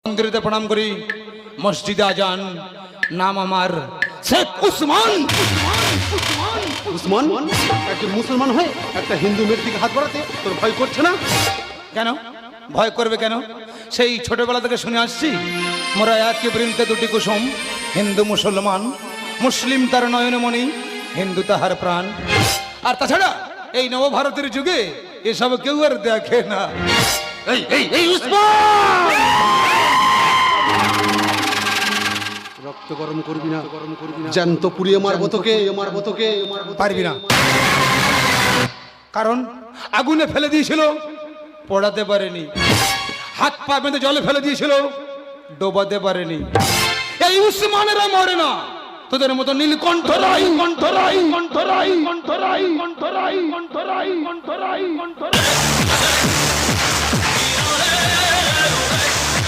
মন্দিরেতে প্রণাম করি, মসজিদে আজান, নাম আমার শেখ উসমান। উসমান একজন মুসলমান হয়ে একটা হিন্দু মেয়ের দিকে হাত বাড়াতে তোর ভয় করছে না? কেন ভয় করবে কেন? সেই ছোটবেলা থেকে শুনে আসছি, মোরা একই বৃন্তে দুটি কুসুম, হিন্দু মুসলমান, মুসলিম তার নয়নমণি, হিন্দু তাহার প্রাণ। আর তাছাড়া এই নবভারতের যুগে এসব কেউ আর দেখে না। এই এই এই উসমান, রক্ত গরম করবি না, জ্যান্ত পুড়িয়ে মারবো তোকে, পারবি না, কারণ আগুনে ফেলে দিয়েছিল, পোড়াতে পারেনি। হাত পা বেঁধে জলে ফেলে দিয়েছিল, ডোবাতে পারেনি। এই উসমানেরা মরে না, তোদের মতো নীলকণ্ঠরাই কণ্ঠরাই কণ্ঠরাই কণ্ঠরাই কণ্ঠরাই কণ্ঠরাই কণ্ঠরাই কণ্ঠরাই